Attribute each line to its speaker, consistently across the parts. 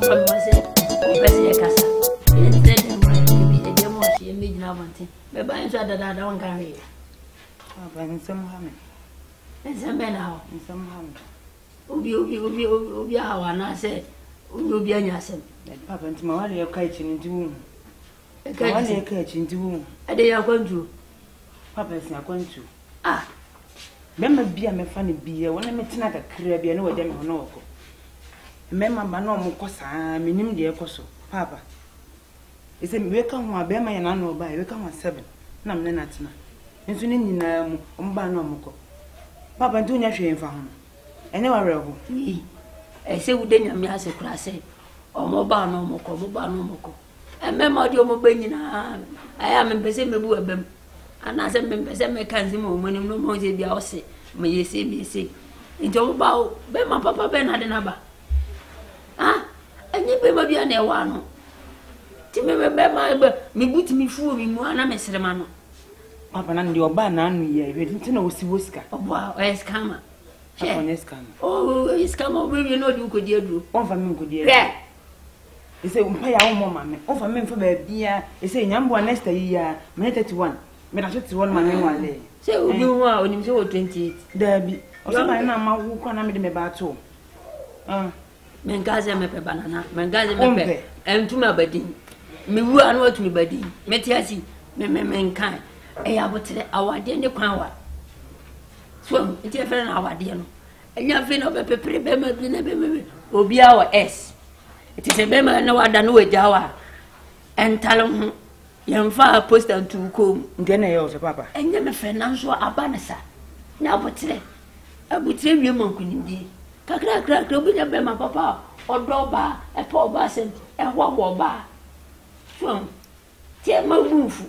Speaker 1: from myself. President Cassa. Instead of my demo, she made no one thing. But by that, I don't carry.
Speaker 2: In some harm.
Speaker 1: And some men now,
Speaker 2: In some harm.
Speaker 1: Ubi, how I said, Ubi and Yassam.
Speaker 2: Papa and Mawali are catching into womb. A catching into womb. A day are going to. Papa is not going to. Ah. Remember, be a funny beer when I met not a Caribbean or them or no. Remember, my normal cosa, minim dear coso, Papa. It's a welcome one bear my annual by welcome 7. Nam Nenatina. And soon in Umbano. Papa, do not shame for him. And never rebel. Me. I say, we didn't me as a class, or mobile no moko, mobile no moko. And Mamma, your mobile, I am in Besame. And as a member, some mechanism when you know more than the house, may you say me say. In Joe Bow, Bema Papa Ben had another. Ah, and you may be an one. Timmy, remember, me boot me fool in one Messermano. Papa, and your banana, you didn't know Sibuska. Oh, wow, it's come. Oh, it's come over, you know, you could do. Over me, good dear. It's a pay our mamma. Over me for baby, it's a number next year, minute 1. But I just one man one day. So you are when you saw 28. There be. Or somebody now who can't make me about two. Mengaza me banana, Mengaza me and to my bedding. Me who are not me bedding. Metiasi, me mankind. I have to our dinner power. So it's a friend our dear. And you have been up a paper, will be our S. It is a member no other no Jawa. And tell him. Young far post and to come, then I also, Papa. And then a financial abanasa. Now, but today, I would say you monk indeed. Crack, open your bema, Papa, or draw bar, a poor basin, a war bar. So, tell my roof.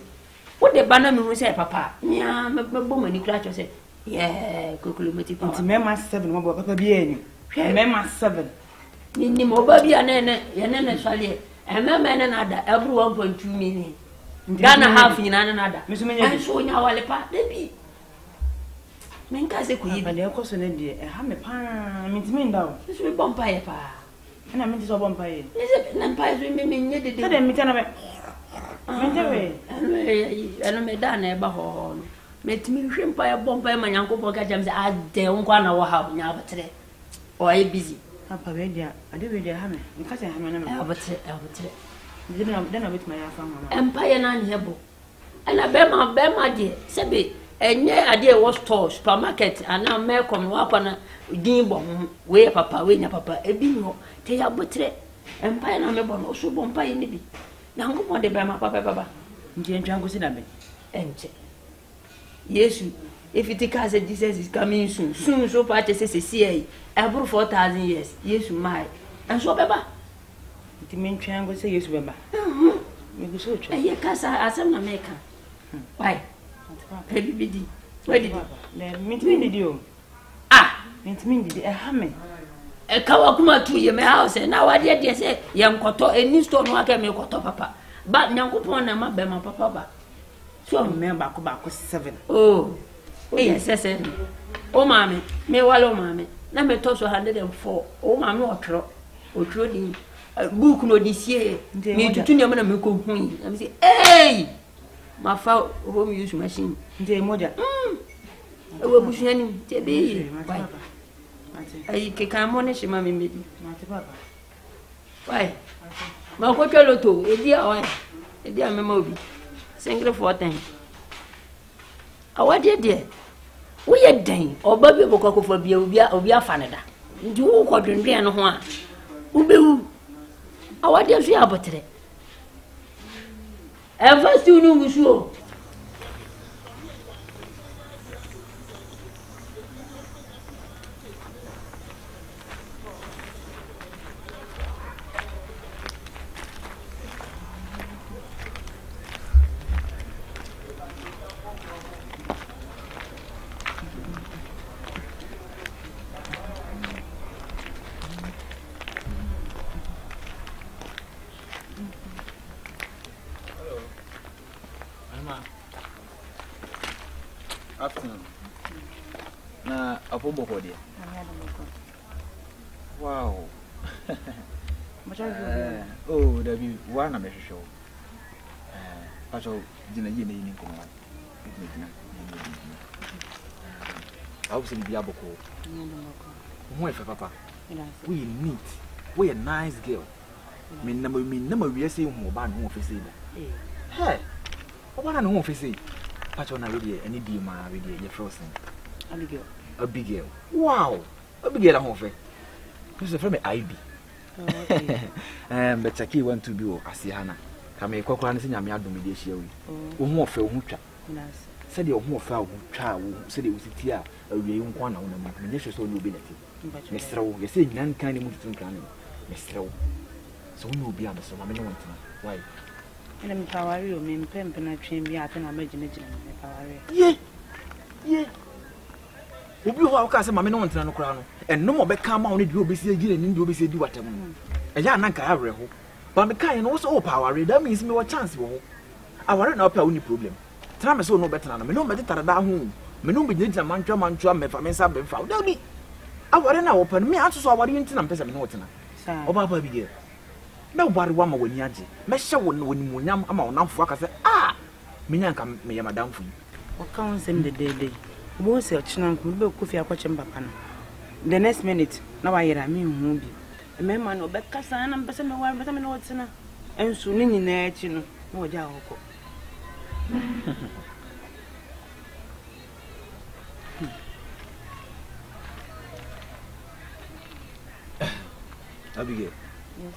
Speaker 2: What the banner will say, Papa? Yeah, my woman, you crack say, yeah, Cuculumati. It's Mamma 7, what Papa be Mamma 7. Nini Mobabi and Nana Sally, and my man another, every 1.2 million. Ghana half in another. Miss Many showing our part, baby. Mencase could even cost an idea. I have a pan, means me down. This will bumpire, pa. And I mean to so bumpire. Is it an empire swimming needed? Tell them, and I made done a bahon. Met me shrimp by a bumpire, my uncle Pocajams at the Unquana or how now today. Or are you busy? Papa, I do with your hammer. Because I have an Albert. Then I with my Empire and Hebo. And I bear my dear, Sebi, and yeah, idea was store, supermarket, and now Malcolm Wapana, Gimbom, where Papa, when Papa, a bingo, take up with Empire and Melbourne, also Bompire in the bee. Now go on the Bama Papa, Jane Jango Sinabe. And yes, if it take us a Jesus is coming soon, so far as a CA, about 4,000 years, yes, my, and so Papa. The main triangle say yes, Baba. Maybe so. I casa as I'm American. Why? Baby, where did you? Ah, means me, a hammer. A Kawakuma to your house, and now I did say, young Coto, a new stone worker, me Coto Papa. But young Copon and my Bema Papa. So, remember, Cobaco 7. Oh, yes, I said, oh, mammy, me wallow, mammy. Now me toss 104. Oh, mammy, or trading. Book no this year. Me to tune your man and go home. I say, hey, my foul home use machine. Dear mother, I will push any baby. I can't monish your mammy, maybe. Why? My hotel to a dear memory. Single 4 times. Oh, what dear? We are dang or Bobby Bococo for Bia or Bia Fanada. You quadrant and one. Ubu. How do you see about it? Ever soon you sure.
Speaker 3: Afternoon. Na apobo ho dia. Wow. Oh, there be one of show. Pacho didn't hear me in command. I was in the Diaboko. Why for papa? We neat. We a nice girl. Me number we are saying who ban who face it. Hey, what I know face it. Pacho na really any deal man really you're frozen. A big girl. Wow, a big girl home. This is from IB. But Chaki went to be Asiana. Come a cockran in Yamia Domidia. More for Mucha. Said your more foul child, said it was a tear, a young one on the malicious nobility. Mr. You say none kind of moving planning. Mr. So we will be on the summer. Why? And I'm power you mean pimp and I train me out and imagination. Yea. Obi ho aka se mame no ntena no kra no eno mo be ka ma wo ne di obesi agire ni di obesi di watam eya na nka awre ho ba me kan no so power that means me wa chance wo ho aware na opa wo ni problem tena me so no betena no me no me tetara da ho me no be nyina mantwa me fa me sa be fa da bi aware na wo pa me anso so aware ntina mpesa me no wotena oba pa bi ge na ware wa ma wani age me hye wo no wani munyam ama wo namfo aka se me nyanka me yamadam fu
Speaker 2: o kan sem de Most of Chinam could be coffee a coach and papa. The next minute, now I hear me who be. A man no back Cassan and Besame one, but I'm not sinner. And soon in there, you know, no doubt.
Speaker 3: Abigail.
Speaker 2: Yes.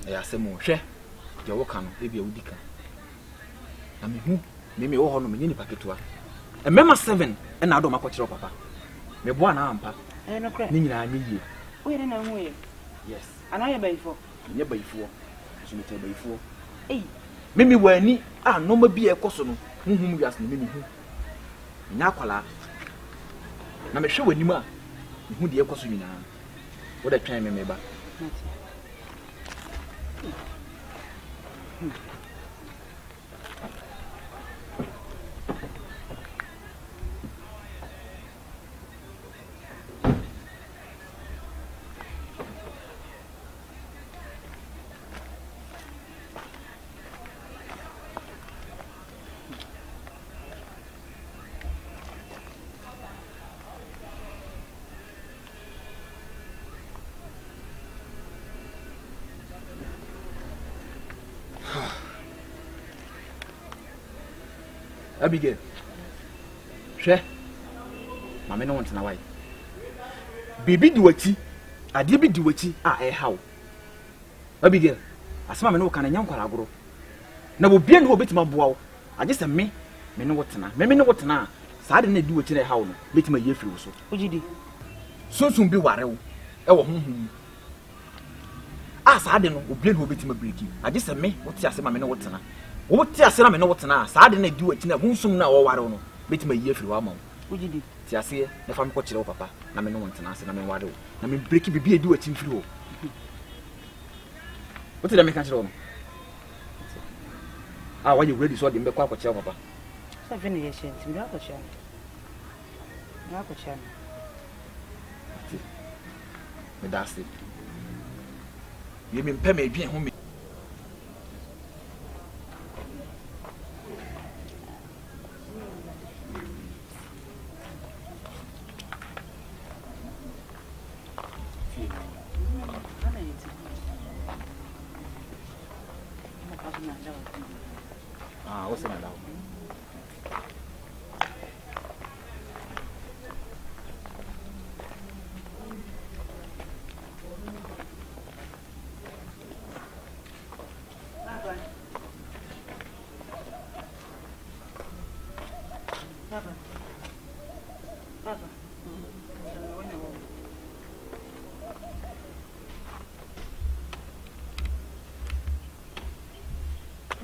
Speaker 3: I asked more share. Your work on maybe a week. I mean, who? Maybe all on me packet to her. A member 7 and I don't make what your papa. Me one ampa.
Speaker 2: I don't cry.
Speaker 3: Nina, me.
Speaker 2: Wait in a way.
Speaker 3: Yes.
Speaker 2: And I by 4.
Speaker 3: Never before. She may tell by 4.
Speaker 2: Eh.
Speaker 3: Mimi were ni, no more be a coson, whom you ask me. Naquala. Now, me show when you are. Who the echo now? What I try me, maybe. Abigail. Share. Mamma no want to know why. Baby do what I did be do what how. Abigail. As mamma no can a young caragro. Now will be no bit my bow. I just a me know what na. Me know what na. So I didn't do what in a house. Bit my year through so. What did you soon be warrow. As I didn't know, will be my breaking. I just a me what I say, mamma know what na. What I said, I know what's now. So I didn't do it in a wound soon now or I don't know. Bit my year through Amon. What did you do? I say, if I'm watching over papa, I mean, no one to answer. I mean, what do I mean, breaking be do it in through. What did I make answer on? Why you ready so I didn't make up with your papa? So finish it. Miracle. That's it. You mean, pay me being home. What's in that?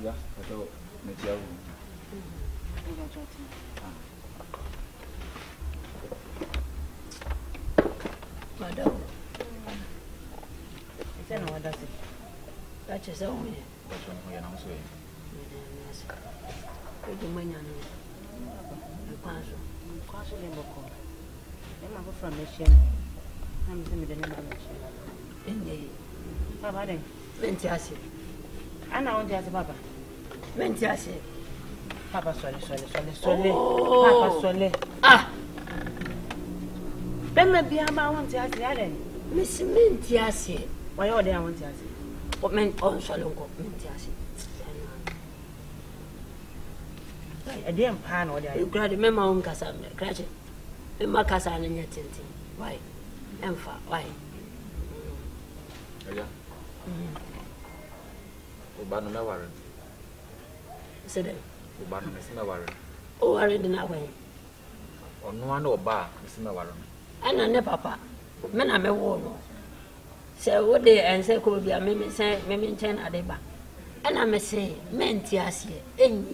Speaker 3: Yeah, I thought maybe I would.
Speaker 1: Madam, I don't know what that's it. That's his own.
Speaker 3: That's one way and I'm saying.
Speaker 1: Good morning. The
Speaker 2: Castle in Boko. I'm from the Shem. I'm the name of the Shem. Papa then.
Speaker 1: Mentiasi.
Speaker 2: Ana won't ask Papa.
Speaker 1: Mentiasi.
Speaker 2: Papa sorry. Papa sorry.
Speaker 1: Ah.
Speaker 2: Then be about one to ask the other.
Speaker 1: Miss Mentiasi.
Speaker 2: Why are they want to ask?
Speaker 1: What meant on Salongo Mentiasi?
Speaker 2: I didn't pan or
Speaker 1: You cried, remember on Casa, crash it. Remember Casa and your tinting. Why? Empha, why?
Speaker 3: Yeah. Obano na warren.
Speaker 1: Said them.
Speaker 3: Obano na warren.
Speaker 1: Oh, I read in that way.
Speaker 3: Or no one or bar, Miss Warren.
Speaker 1: And I never, papa. Men are me warm. Say what they and say could be a mimi say, Mimi 10 at the back. And I may say, Mentiasi, any.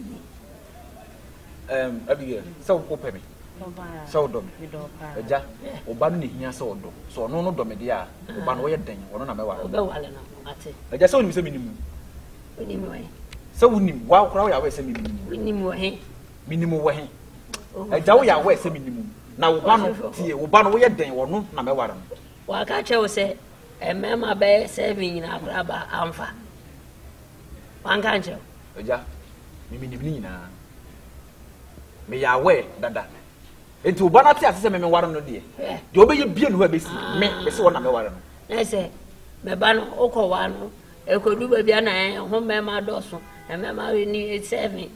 Speaker 3: Abigail, so open me. So dom. Ja, Obano ni here so do. So no domedia, Obano way then, or no matter. I just saw him say minimum. So we need wow crowd away say minimum. Minimum way. I doubt ya way say minimum. Now Obano way then, or no matter.
Speaker 1: Well, I can't say, a mamma bear saving in a grabber amfa. One can't you?
Speaker 3: Ja, Mimina. Me ya we dada enti obana ti asese me waro no de de obeye bie no be si me se wona me waro no
Speaker 1: na se me ba no okowa no ekodu ba bia na ho me ma doso e me ma ni 7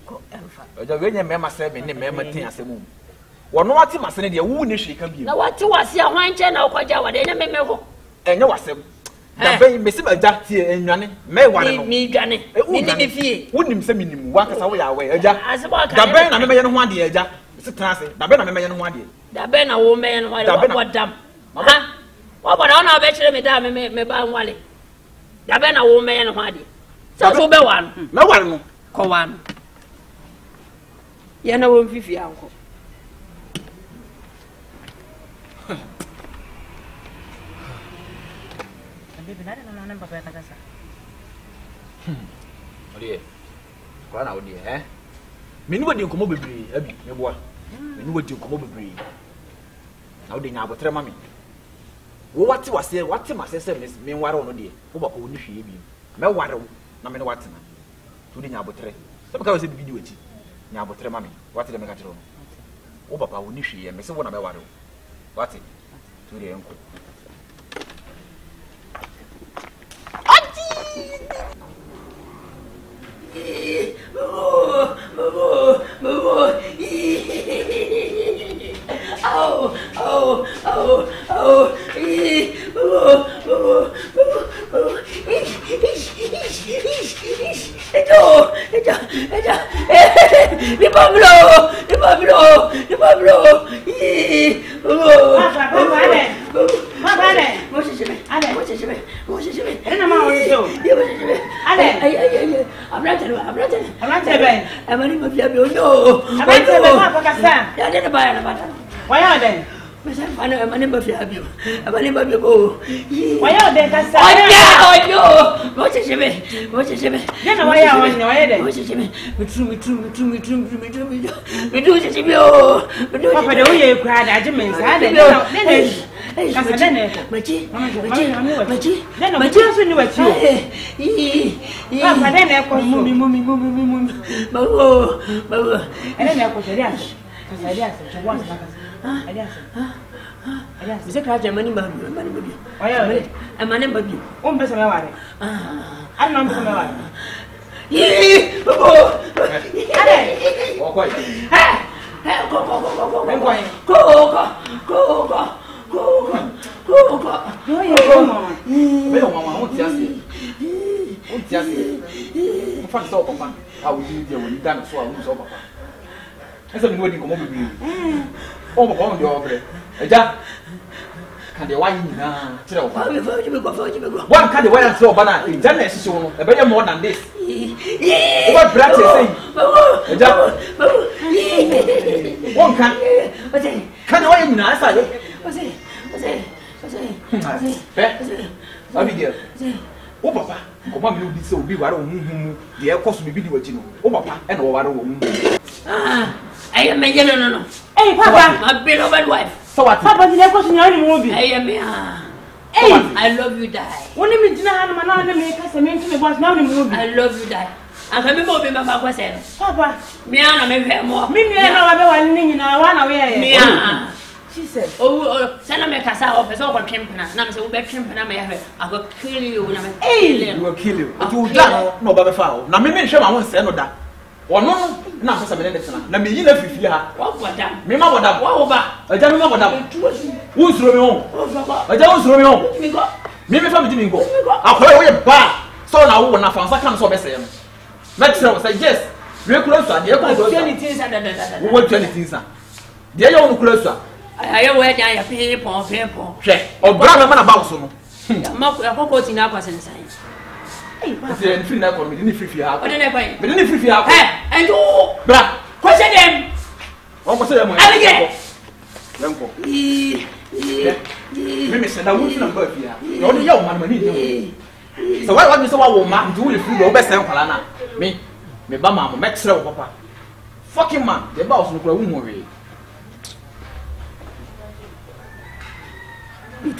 Speaker 1: ko emfa
Speaker 3: oja we nya me ma 7 ni me ma tin asemu wono wati masene de wu ni hweka bie
Speaker 1: na wati wase a hwanche na okwaja wade nya me ho
Speaker 3: enya wasem da ben me se ba ja tie enwane me ware no
Speaker 1: mi dwane ni ni fie
Speaker 3: wonim se minimu wakasa wo ya we eja da ben na me ye no ho ade eja se trase da ben na me ye no ho ade
Speaker 1: da ben na wo me ye no ho ade wo dam ha wo boda na obe kire me da me ba nwale da ben na wo me ye no ho ade so so be wa no
Speaker 3: me ware no
Speaker 1: ko wa no ye na wo mfifi anko
Speaker 3: Odi kwa na odi meni wadi nkomo bebre abi meboa meni wadi nkomo bebre na odi nya abotre ma me wo wate wase wate masese me nware ono de wo bako woni hwie bi me ware wo na me ne wate na to odi nya abotre se baka wase video ati nya abotre ma me wate de me ka tero wo baba woni hwie me se wo na me ware wo wate to odi enko Bisa kerja mana babi, mana babi. Mana babi.
Speaker 2: Bisa mewah. Ada nama bisa mewah.
Speaker 1: Babu. Ada.
Speaker 3: Koi. Eja kan de why nyina kire wo ba one kan de why and so bana eja na esisi wo e be more than this what practice say eja one kan de why nyina asa yo Abigail wo papa ko ma mi obi se obi ware wo huhu de e koso bibi di waji no wo papa e na wo ware wo huhu
Speaker 1: I am a no.
Speaker 2: Hey, Papa,
Speaker 1: I've been over wife.
Speaker 3: So what?
Speaker 2: Papa, did I go to your movie?
Speaker 1: I am
Speaker 2: Hey,
Speaker 1: I love you, die.
Speaker 2: When you did not have a man, make us a man to the boss now.
Speaker 1: I love you, die. I'm coming over my papa said, Papa, me and I more. Me, I know one in our way. Me, she said, oh, send me a casa office over Kempana. Now, so back Kempana, I will kill you. Hey, I will kill you. It will die. No, Baba Fowl. Now, me, sure I won't send that. Or no, not for 7 minutes. Now, me, you left you. What that? Me, what that? What over? I don't know what that. Who's Romeo? I don't know. Me, me, family didn't go. I'll play away a bar. So now, when I found some so best. Maxwell say yes. We close to the airport. 20 things and what 20 things. The air on closer. I wear a paper, paper. Or brother man about so. I'm quoting up as inside. Hey, free now for me, didn't free out. What did I buy? But didn't free out. And you, bra, question them. What was them? Alligator. Mimi said, I won't number here. You're only young man. So why want you so woman do if you go best and Palana? Me bama, Maxwell papa. Fucking man, the boss look like a movie. Me